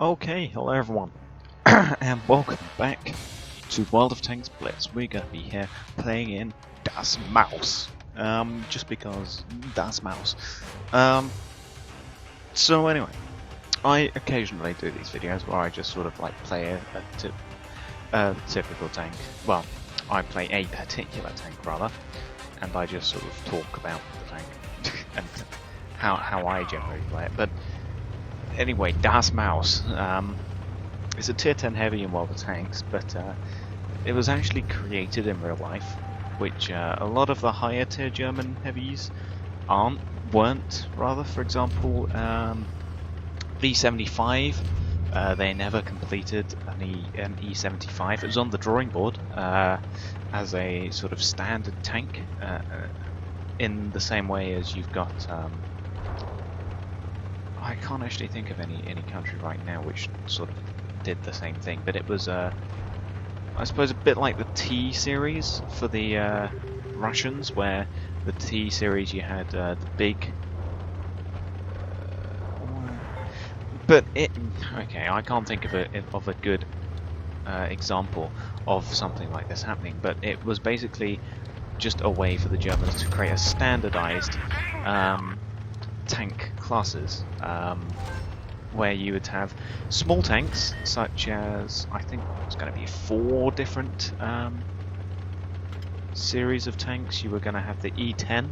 Okay, hello everyone, and welcome back to World of Tanks Blitz. We're going to be here playing in Das Maus, just because Das Maus. So anyway, I occasionally do these videos where I just sort of like play a typical tank. Well, I play a particular tank rather, and I just sort of talk about the tank and how I generally play it. But anyway, Das Maus. It's a tier 10 heavy in World of Tanks, but it was actually created in real life, which a lot of the higher tier German heavies weren't. For example, V75, they never completed an E75. It was on the drawing board as a sort of standard tank, in the same way as you've got. I can't actually think of any country right now which sort of did the same thing, but it was I suppose a bit like the T series for the Russians, where the T series you had the big but I can't think of a good example of something like this happening, but it was basically just a way for the Germans to create a standardized tank classes, where you would have small tanks such as, I think it's going to be 4 different series of tanks. You were going to have the E10,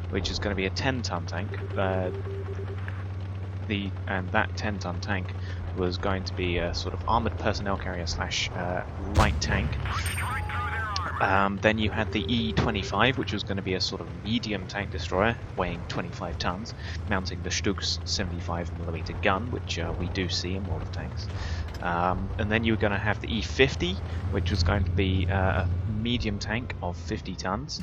which is going to be a 10-ton tank, and that 10-ton tank was going to be a sort of armoured personnel carrier slash light tank. Then you had the E25, which was going to be a sort of medium tank destroyer, weighing 25 tons, mounting the Stugs 75mm gun, which we do see in World of Tanks. And then you were going to have the E50, which was going to be a medium tank of 50 tons.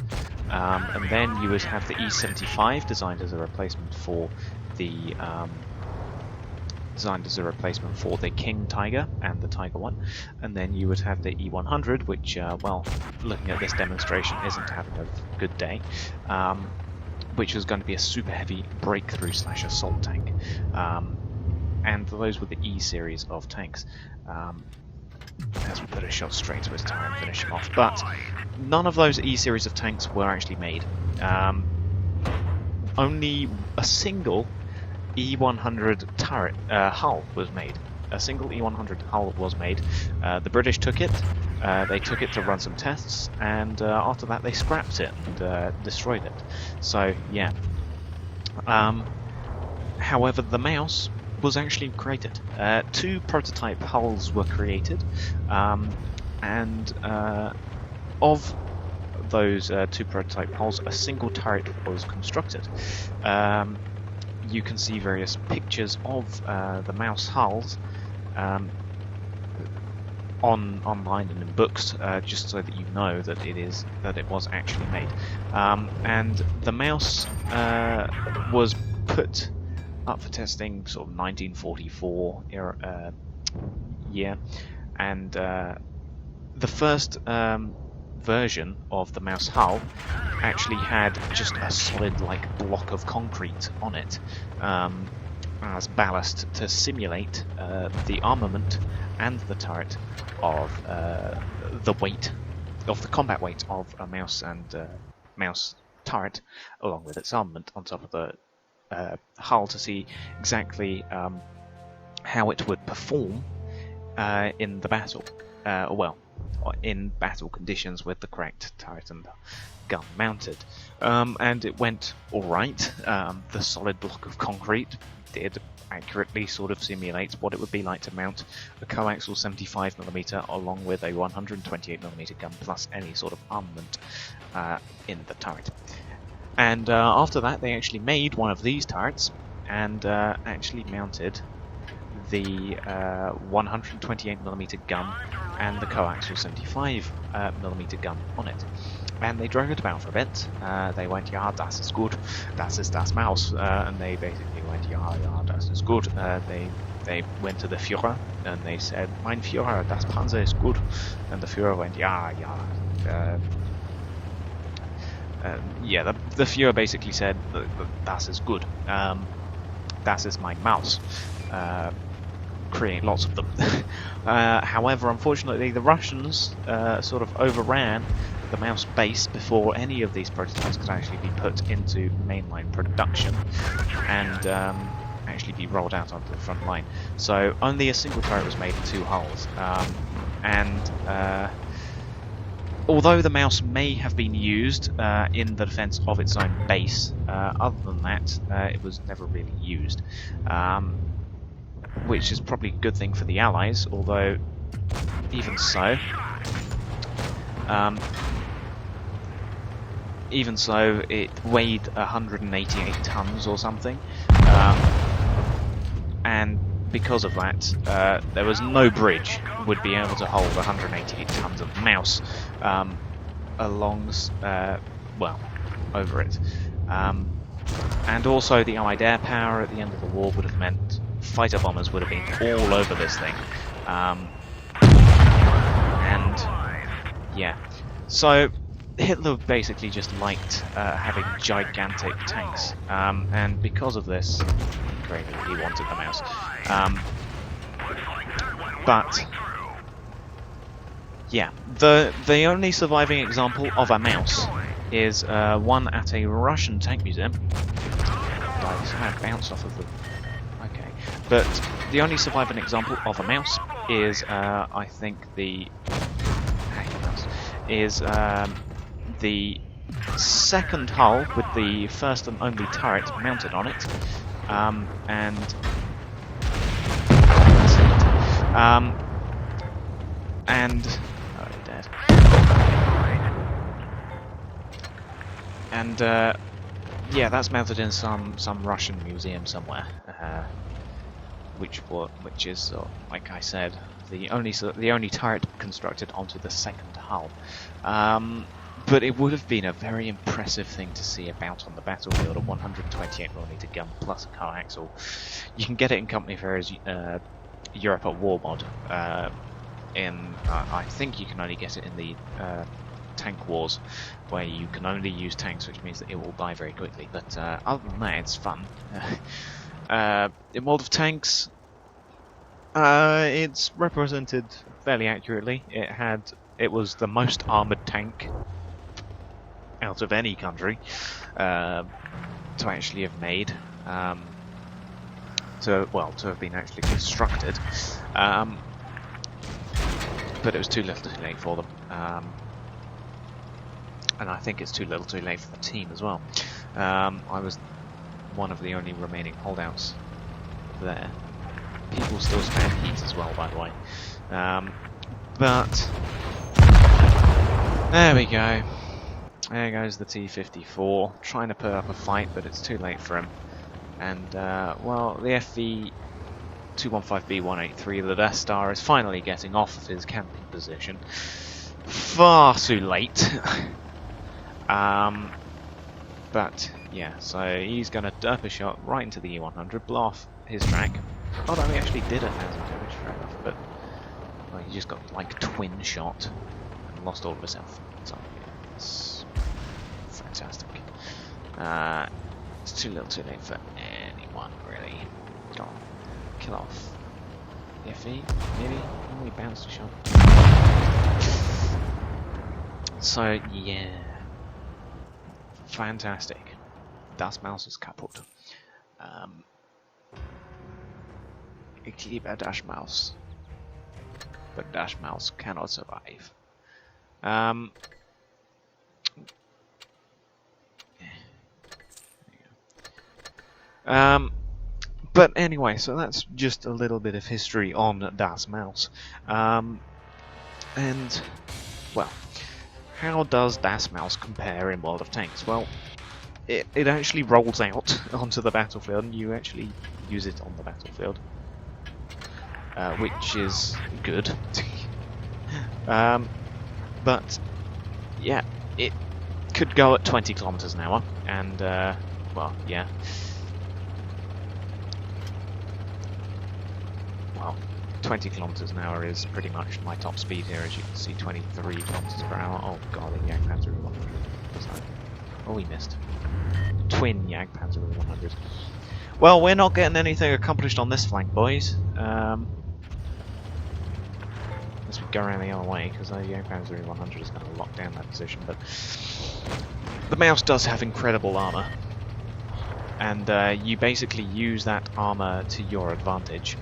And then you would have the E75, designed as a replacement for the King Tiger and the Tiger 1, and then you would have the E100, which, well, looking at this demonstration, isn't having a good day, which is going to be a super heavy breakthrough slash assault tank, and those were the E series of tanks. As we put a shot straight to his tire and finish him off, but none of those E series of tanks were actually made. Only a single E100 turret hull was made. A single E100 hull was made. The British took it. They took it to run some tests, and after that they scrapped it and destroyed it. So yeah. However, the Maus was actually created. 2 prototype hulls were created, and of those 2 prototype hulls, a single turret was constructed. You can see various pictures of the Maus hulls online and in books, just so that you know that it was actually made. And the Maus was put up for testing sort of 1944 year, and the first version of the Maus hull actually had just a solid like block of concrete on it as ballast to simulate the armament and the turret of the weight of the combat weight of a Maus and Maus turret, along with its armament on top of the hull, to see exactly how it would perform in the battle. In battle conditions with the correct turret and gun mounted. And it went alright. The solid block of concrete did accurately sort of simulate what it would be like to mount a coaxial 75mm along with a 128mm gun plus any sort of armament in the turret. And after that they actually made one of these turrets and actually mounted the 128mm gun and the coaxial 75mm gun on it, and they drove it about for a bit. They went, ja, das ist gut, das ist das Maus, and they basically went, ja, das ist gut. They went to the Führer and they said, mein Führer, das Panzer ist gut, and the Führer went, ja. The Führer basically said, das ist gut, das ist mein Maus. create lots of them. However, unfortunately, the Russians sort of overran the mouse base before any of these prototypes could actually be put into mainline production and actually be rolled out onto the front line. So only a single turret was made in 2 hulls, and although the mouse may have been used in the defense of its own base, other than that, it was never really used. Which is probably a good thing for the Allies, although even so, it weighed 188 tons or something, and because of that, there was no bridge would be able to hold 188 tons of mouse over it. And also the Allied air power at the end of the war would have meant fighter bombers would have been all over this thing. And yeah, so Hitler basically just liked having gigantic tanks, and because of this, great, he wanted the mouse. But yeah, the only surviving example of a mouse is one at a Russian tank museum. I bounced off of the. Okay, but the only surviving example of a mouse is I think the the second hull with the first and only turret mounted on it, yeah, that's mounted in some Russian museum somewhere, which is like I said, the only turret constructed onto the second hull. But it would have been a very impressive thing to see about on the battlefield, a 128mm gun plus a car axle. You can get it in Company Affairs Europe at War mod. I think you can only get it in the Tank Wars, where you can only use tanks, which means that it will die very quickly. But other than that, it's fun. In World of Tanks, it's represented fairly accurately. It was the most armoured tank out of any country to actually have made, to have been actually constructed, but it was too little too late for them, and I think it's too little too late for the team as well. I was one of the only remaining holdouts there. People still spam heat as well, by the way, but there we go. There goes the T-54, trying to put up a fight, but it's too late for him. And, well, the FV-215B-183, the Death Star, is finally getting off of his camping position. Far too late. But, yeah, so he's going to derp a shot right into the E-100, blow off his track. Although he actually did 1,000 damage, fair enough, but well, he just got, like, twin shot and lost all of his health. So, it's fantastic. It's too little too late for anyone, really. Go on. Kill off the FE, maybe? Oh, he bounced a shot. So, yeah. Fantastic. Das Maus ist kaputt. Ich liebe Das Maus. But Das Maus cannot survive. But anyway, so that's just a little bit of history on Das Maus. And, well, how does Das Maus compare in World of Tanks? Well, it actually rolls out onto the battlefield, and you actually use it on the battlefield, which is good. But, yeah, it could go at 20 kilometers an hour, and, well, yeah. Well, 20 kilometers an hour is pretty much my top speed here, as you can see, 23 kilometers per hour. Oh god, the Jagdpanzer 100. Oh, we missed. Twin Jagdpanzer 100. Well, we're not getting anything accomplished on this flank, boys. Unless we go around the other way, because the Panzer 100 is going to lock down that position. But the mouse does have incredible armor, and you basically use that armor to your advantage.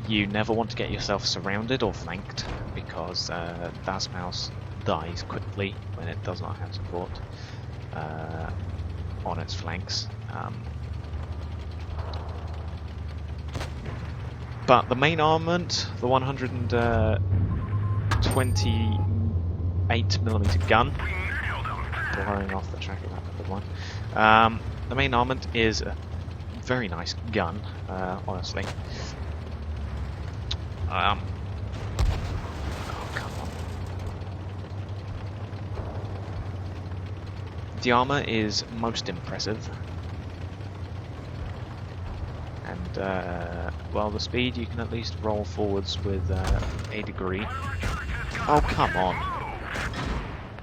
You never want to get yourself surrounded or flanked, because Das Mouse dies quickly when it does not have support on its flanks. But the main armament, the 128mm gun, blowing off the track of that good one. The main armament is a very nice gun, honestly. Oh, come on. The armor is most impressive. And, well, the speed, you can at least roll forwards with a degree. Oh, come on.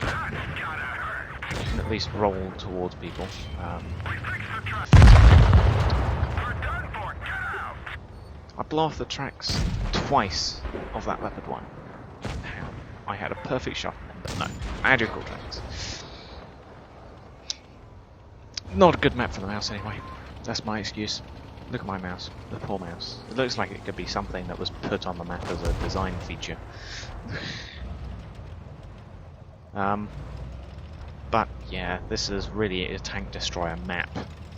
You can at least roll towards people. I blow off the tracks twice of that Leopard one. I had a perfect shot, but no. I had your cool tracks. Not a good map for the mouse anyway. That's my excuse. Look at my mouse. The poor mouse. It looks like it could be something that was put on the map as a design feature. But yeah, this is really a tank destroyer map.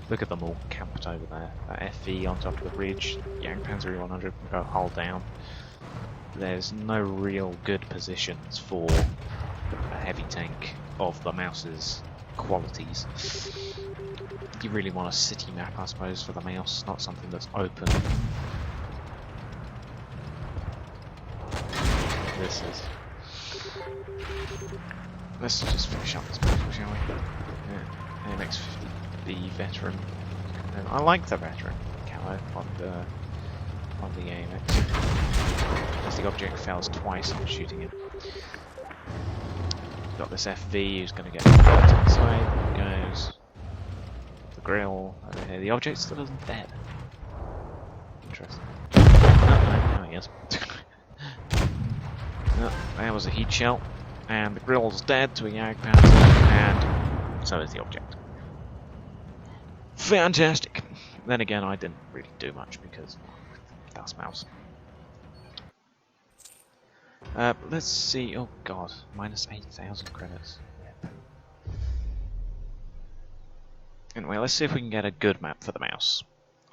Look at them all camped over there. That FV on top of the bridge, Panzer 100 can go hull down. There's no real good positions for a heavy tank of the mouse's qualities. You really want a city map, I suppose, for the mouse, not something that's open. This is... Let's just finish up this battle, shall we? Yeah. MX-50B veteran. And I like the veteran camo on the AMX. As the object fails twice on shooting it. Got this FV who's going to get to the side. There goes. The grill over here. The object still isn't dead. Interesting. No, he is. No, there was a heat shell. And the grill's dead to a Jagdpanzer, and so is the object. Fantastic! Then again, I didn't really do much because that's mouse. Let's see. Oh god, minus 8,000 credits. Yep. Anyway, let's see if we can get a good map for the mouse.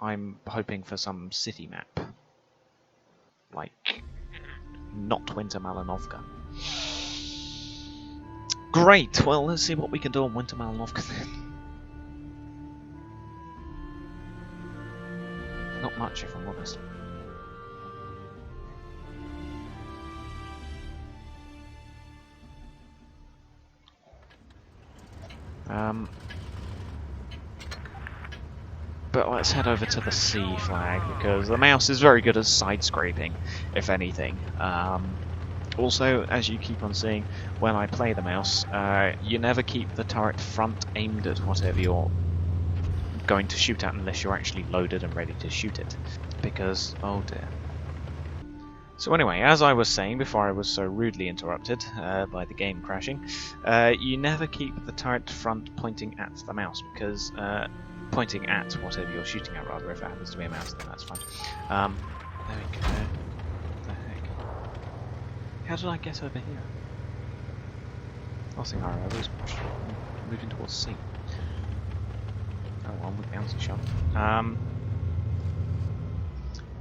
I'm hoping for some city map, like not Winter Malinovka. Great! Well, let's see what we can do on Winter Malinovka then. Not much, if I'm honest. But let's head over to the C flag, because the mouse is very good at side-scraping, if anything. Also, as you keep on seeing, when I play the mouse, you never keep the turret front aimed at whatever you're going to shoot at unless you're actually loaded and ready to shoot it. Because, oh dear. So anyway, as I was saying before I was so rudely interrupted by the game crashing, you never keep the turret front pointing at the mouse, because pointing at whatever you're shooting at, rather, if it happens to be a mouse, then that's fine. There we go. How did I get over here? Last thing I was moving towards C. Oh, well, with bouncy shot.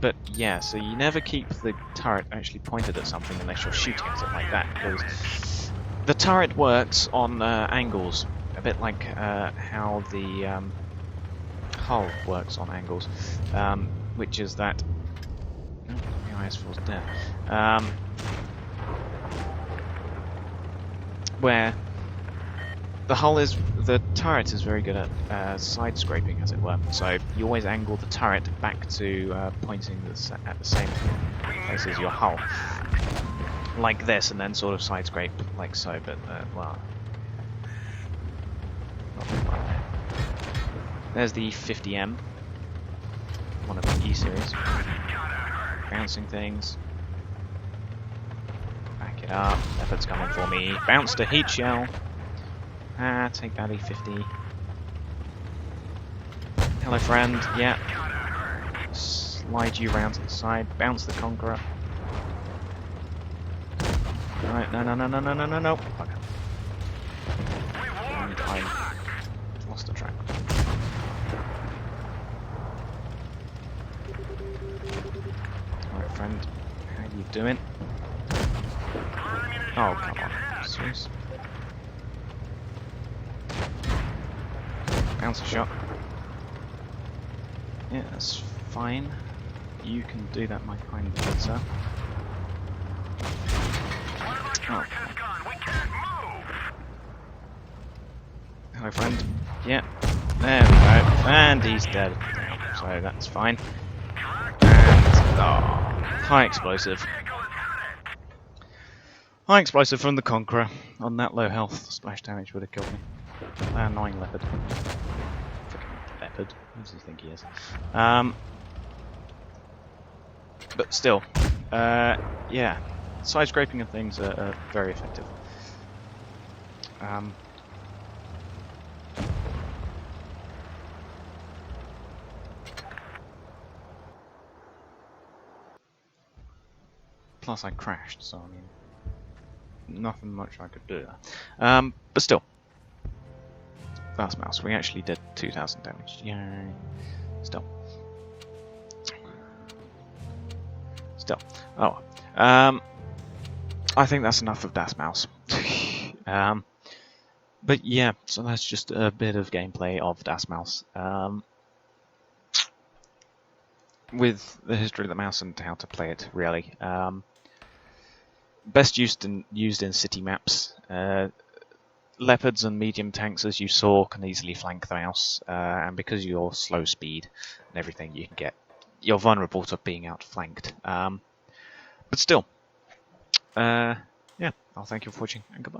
But yeah, so you never keep the turret actually pointed at something unless you're shooting at it like that, because the turret works on angles, a bit like how the hull works on angles, which is that... Oh, the IS-4's dead. Where the turret is very good at side scraping, as it were. So you always angle the turret back to pointing at the same place as your hull, like this, and then sort of side scrape like so. But well, not quite there. There's the 50M, one of the E series. bouncing things. Back it up. Leopard's coming for me. Bounce to heat shell. Ah, take that E50. Hello, friend. Yeah. Slide you round to the side. Bounce the Conqueror. Alright, no. Bugger. And I lost the track. Alright, friend. How you doing? Oh, come on. Serious? Bounce a shot. Yeah, that's fine. You can do that, my kind Blitzer. Oh. Hello, friend. Yeah. There we go. And he's dead. So that's fine. And, high explosive. High explosive from the Conqueror. On that low health, splash damage would have killed me. Annoying leopard. Freaking leopard. Who does he think he is? But still, yeah, side scraping and things are very effective. Plus, I crashed, so I mean, nothing much I could do. But still, fast mouse. We actually did 2,000 damage. Yay! Still. Oh, I think that's enough of Das Mouse. But yeah, so that's just a bit of gameplay of Das Mouse. With the history of the mouse and how to play it, really. Best used in city maps. Leopards and medium tanks, as you saw, can easily flank the mouse, and because of your slow speed and everything, you're vulnerable to being outflanked. But still, yeah, I'll thank you for watching, and goodbye.